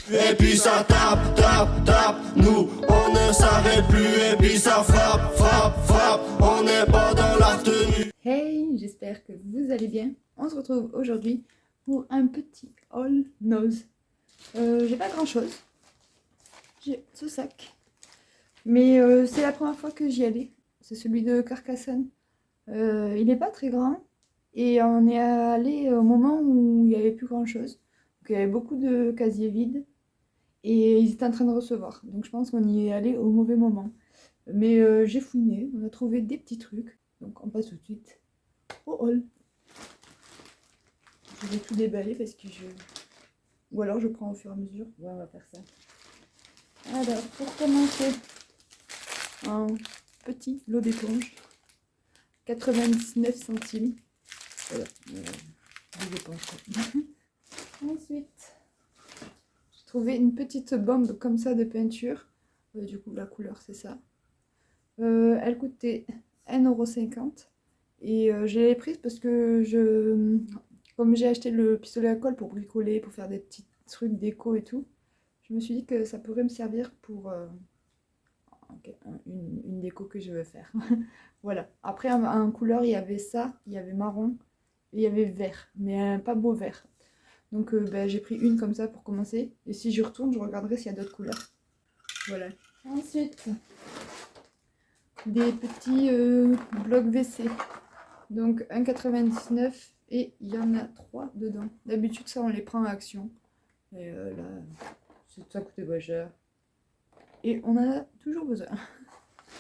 Et puis ça tape, tape, tape, nous on ne s'arrête plus. Et puis ça frappe, frappe, frappe, on n'est pas dans la retenue. Hey, j'espère que vous allez bien. On se retrouve aujourd'hui pour un petit haul nose. J'ai pas grand chose. J'ai ce sac. Mais c'est la première fois que j'y allais. C'est celui de Carcassonne. Il n'est pas très grand. Et on est allé au moment où il n'y avait plus grand chose. Donc il y avait beaucoup de casiers vides. Et ils étaient en train de recevoir. Donc je pense qu'on y est allé au mauvais moment. Mais j'ai fouiné, on a trouvé des petits trucs. Donc on passe tout de suite au haul. Je vais tout déballer parce que je... Ou alors je prends au fur et à mesure. Ouais, on va faire ça. Alors, pour commencer, un petit lot d'éponge. 99 centimes. Voilà. Des éponges. Ensuite, j'ai trouvé une petite bombe comme ça de peinture. Du coup, la couleur, c'est ça. Elle coûtait 1,50 €. Et je l'ai prise parce que comme j'ai acheté le pistolet à colle pour bricoler, pour faire des petits trucs déco et tout, je me suis dit que ça pourrait me servir pour une déco que je veux faire. Voilà. Après, en couleur, il y avait ça, il y avait marron et il y avait vert, mais un pas beau vert. Donc j'ai pris une comme ça pour commencer. Et si je retourne, je regarderai s'il y a d'autres couleurs. Voilà. Ensuite, des petits blocs WC. Donc 1,99 € et il y en a 3 dedans. D'habitude ça on les prend à Action. Et là ça coûtait pas cher. Et on en a toujours besoin.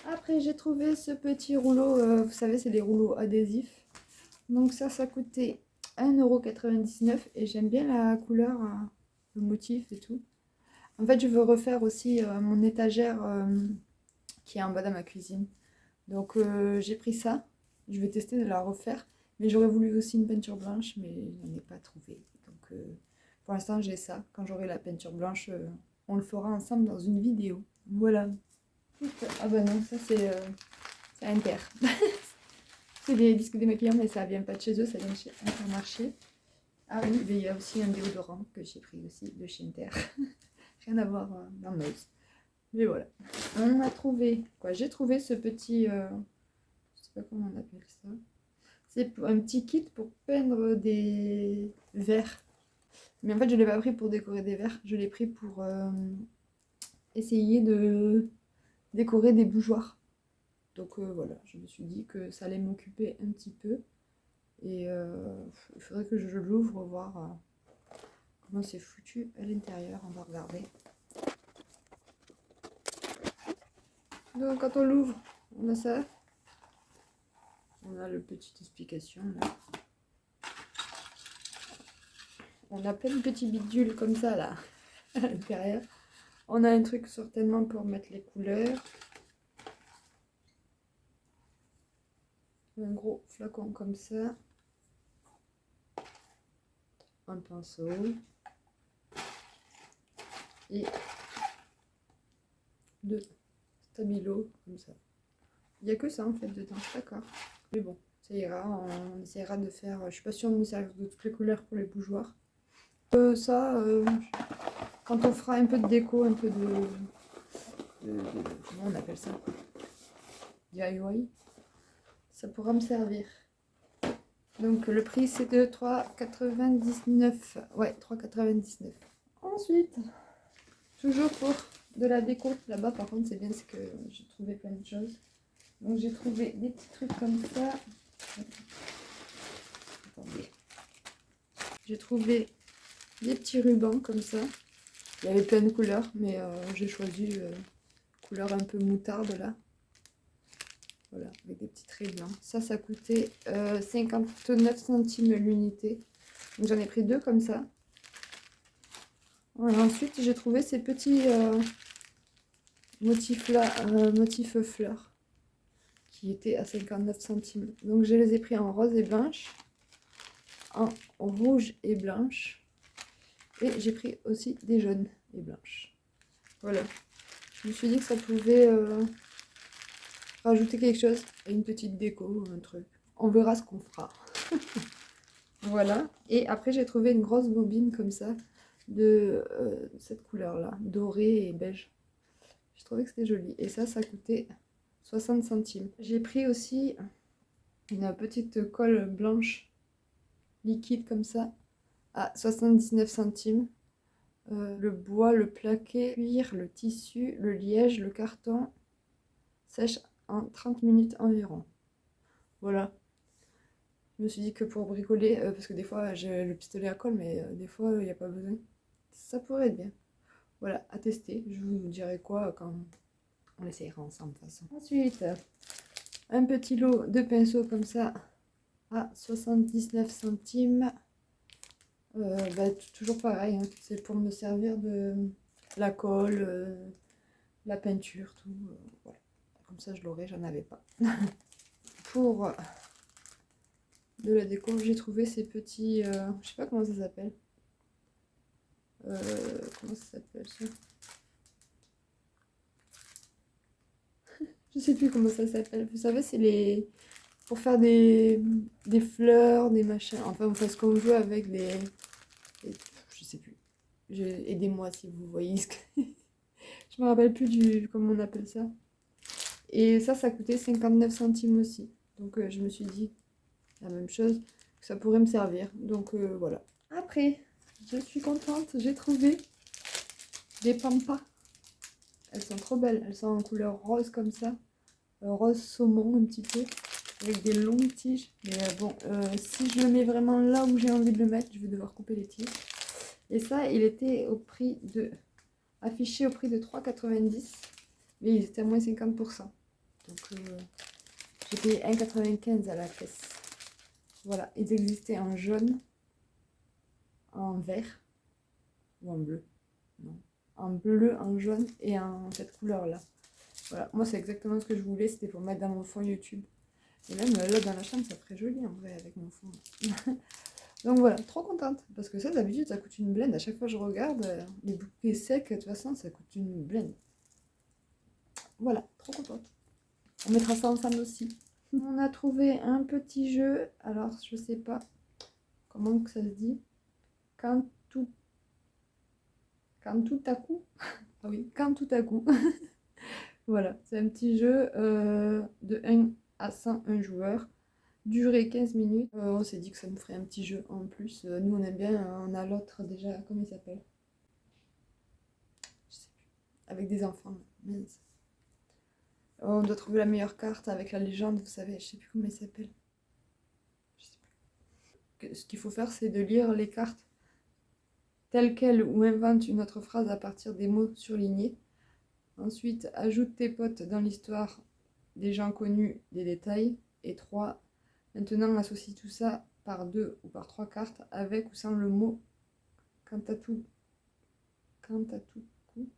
Après j'ai trouvé ce petit rouleau, vous savez c'est des rouleaux adhésifs. Donc ça coûtait 1,99 € et j'aime bien la couleur, le motif et tout. En fait je veux refaire aussi mon étagère qui est en bas de ma cuisine. Donc j'ai pris ça. Je vais tester de la refaire. Mais j'aurais voulu aussi une peinture blanche, mais je n'en ai pas trouvé. Donc pour l'instant j'ai ça. Quand j'aurai la peinture blanche, on le fera ensemble dans une vidéo. Voilà. Ah bah non, ça c'est Inter. C'est des disques démaquillants, mais ça vient pas de chez eux, ça vient de chez Intermarché. Ah oui, mais il y a aussi un déodorant que j'ai pris aussi de chez Inter. Rien à voir dans Nose. Mais voilà. On a trouvé quoi? J'ai trouvé ce petit... je sais pas comment on appelle ça. C'est un petit kit pour peindre des verres. Mais en fait, je ne l'ai pas pris pour décorer des verres. Je l'ai pris pour essayer de décorer des bougeoirs. Donc voilà, je me suis dit que ça allait m'occuper un petit peu. Et il faudrait que je l'ouvre, voir comment c'est foutu à l'intérieur. On va regarder. Donc quand on l'ouvre, on a ça. On a la petite explication là. On a plein de petits bidules comme ça là à l'intérieur. On a un truc certainement pour mettre les couleurs. Un gros flacon comme ça. Un pinceau. Et 2 stabilos comme ça. Il n'y a que ça en fait dedans, d'accord. Mais bon, ça ira, on essaiera de faire... Je suis pas sûre de me servir de toutes les couleurs pour les bougeoirs. Quand on fera un peu de déco, un peu comment on appelle ça? DIY. Ça pourra me servir. Donc le prix c'est de 3,99 €. Ouais, 3,99 €. Ensuite, toujours pour de la déco. Là-bas par contre c'est bien, c'est que j'ai trouvé plein de choses. Donc j'ai trouvé des petits trucs comme ça. Attendez. J'ai trouvé des petits rubans comme ça. Il y avait plein de couleurs, mais j'ai choisi couleur un peu moutarde là. Voilà, avec des petits traits blancs. Ça coûtait 59 centimes l'unité. Donc j'en ai pris 2 comme ça. Voilà, ensuite j'ai trouvé ces petits motifs là, motifs fleurs, qui étaient à 59 centimes. Donc je les ai pris en rose et blanche, en rouge et blanche. Et j'ai pris aussi des jaunes et blanches. Voilà. Je me suis dit que ça pouvait rajouter quelque chose à une petite déco, un truc. On verra ce qu'on fera. Voilà. Et après, j'ai trouvé une grosse bobine comme ça de cette couleur-là, doré et beige. Je trouvais que c'était joli. Et ça coûtait 60 centimes. J'ai pris aussi une petite colle blanche liquide comme ça à 79 centimes. Le bois, le plaqué, cuir, le tissu, le liège, le carton sèche en 30 minutes environ. Voilà. Je me suis dit que pour bricoler, parce que des fois j'ai le pistolet à colle, mais des fois il n'y a pas besoin. Ça pourrait être bien. Voilà, à tester. Je vous dirai quoi quand on essayera ensemble de toute façon. Ensuite, un petit lot de pinceaux comme ça à 79 centimes. Toujours pareil, hein. C'est pour me servir de la colle, la peinture, tout. Voilà. Comme ça je l'aurai, j'en avais pas. Pour de la déco, j'ai trouvé ces petits, je sais pas comment ça s'appelle. Comment ça s'appelle ça? Je sais plus comment ça s'appelle. Vous savez, c'est les pour faire des fleurs, des machins. Enfin, on fait ce qu'on veut avec je sais plus. Aidez-moi si vous voyez ce que... Je me rappelle plus du comment on appelle ça. Et ça coûtait 59 centimes aussi. Donc je me suis dit la même chose, que ça pourrait me servir. Donc voilà. Après, je suis contente, j'ai trouvé des pampas. Elles sont trop belles, elles sont en couleur rose comme ça. Rose saumon un petit peu, avec des longues tiges. Mais bon, si je le mets vraiment là où j'ai envie de le mettre, je vais devoir couper les tiges. Et ça, il était affiché au prix de 3,90 €. Mais il était à moins 50%. Donc j'ai payé 1,95 € à la caisse. Voilà, ils existaient en jaune, en vert ou en bleu. Non, en bleu, en jaune et en cette couleur-là. Voilà, moi c'est exactement ce que je voulais, c'était pour mettre dans mon fond YouTube. Et même là dans la chambre, ça ferait joli en vrai avec mon fond. Donc voilà, trop contente. Parce que ça d'habitude ça coûte une blinde. À chaque fois que je regarde, les bouquets secs, de toute façon ça coûte une blinde. Voilà, trop contente. On mettra ça ensemble aussi. On a trouvé un petit jeu, alors je sais pas comment que ça se dit. Quand tout à coup. Ah oui, quand tout à coup. Voilà, c'est un petit jeu de 1 à 101 joueurs. Durée 15 minutes. On s'est dit que ça nous ferait un petit jeu en plus. Nous on aime bien, on a l'autre déjà, comment il s'appelle? Je sais plus. Avec des enfants, mince. On doit trouver la meilleure carte avec la légende, vous savez, je sais plus comment il s'appelle. Je sais plus. Ce qu'il faut faire, c'est de lire les cartes telles quelles ou invente une autre phrase à partir des mots surlignés. Ensuite, ajoute tes potes dans l'histoire, des gens connus, des détails. Et 3. Maintenant, associe tout ça par 2 ou par 3 cartes avec ou sans le mot quand à tout coup.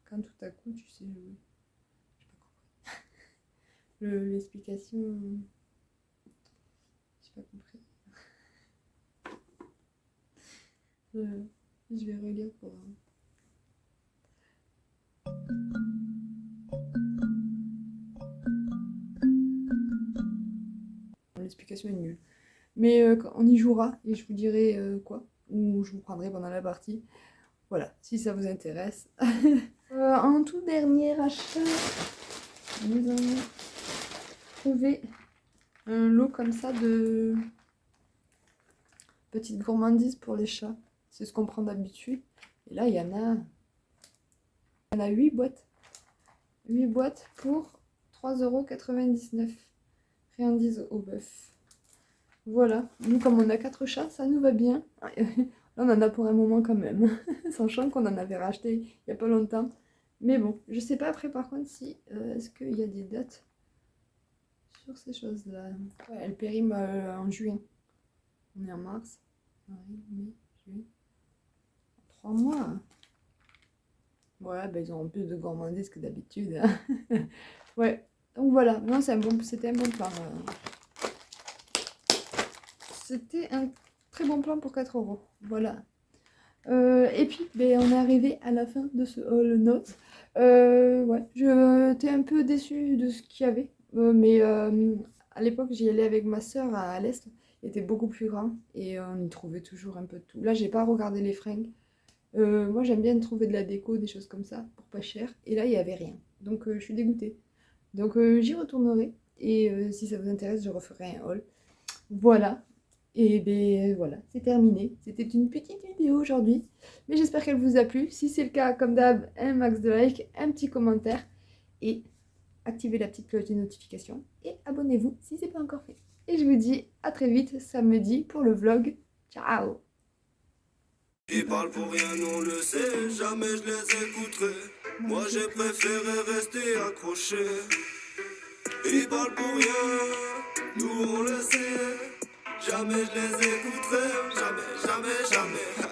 Quand tout à coup, tu sais jouer. J'ai pas compris. L'explication. J'ai pas compris. Je vais relire pour. L'explication est nulle. Mais on y jouera et je vous dirai quoi. Ou je vous prendrai pendant la partie. Voilà, si ça vous intéresse. En tout dernier achat, nous avons trouvé un lot comme ça de petites gourmandises pour les chats. C'est ce qu'on prend d'habitude. Et là, il y en a 8 boîtes. 8 boîtes pour 3,99 €. Friandises au bœuf. Voilà, nous comme on a 4 chats, ça nous va bien. Là, on en a pour un moment quand même. Sachant qu'on en avait racheté il n'y a pas longtemps. Mais bon, je sais pas après par contre si... est-ce qu'il y a des dates sur ces choses-là? Ouais, elles périment en juin. On est en mars. Avril, mai, juin. 3 mois. Ouais, ben ils auront plus de gourmandises que d'habitude. Ouais, donc voilà. Non, c'était un bon plan. C'était un très bon plan pour 4 €. Voilà. Et puis, ben, on est arrivé à la fin de ce haul notes. Ouais, j'étais un peu déçue de ce qu'il y avait. Mais à l'époque, j'y allais avec ma soeur à l'Est. était beaucoup plus grand et on y trouvait toujours un peu de tout. Là, j'ai pas regardé les fringues. Moi, j'aime bien trouver de la déco, des choses comme ça, pour pas cher. Et là, il y avait rien. Donc, je suis dégoûtée. Donc, j'y retournerai. Et si ça vous intéresse, je referai un haul. Voilà. Et ben voilà, c'est terminé. C'était une petite vidéo aujourd'hui. Mais j'espère qu'elle vous a plu. Si c'est le cas, comme d'hab, un max de like, un petit commentaire. Et activez la petite cloche de notification. Et abonnez-vous si ce n'est pas encore fait. Et je vous dis à très vite samedi pour le vlog. Ciao! Ils parlent pour rien, on le sait, jamais je les écouterai. Moi j'ai préféré rester accroché. Ils parlent pour rien, nous on le sait. Jamais je les écouterai, jamais, jamais, jamais.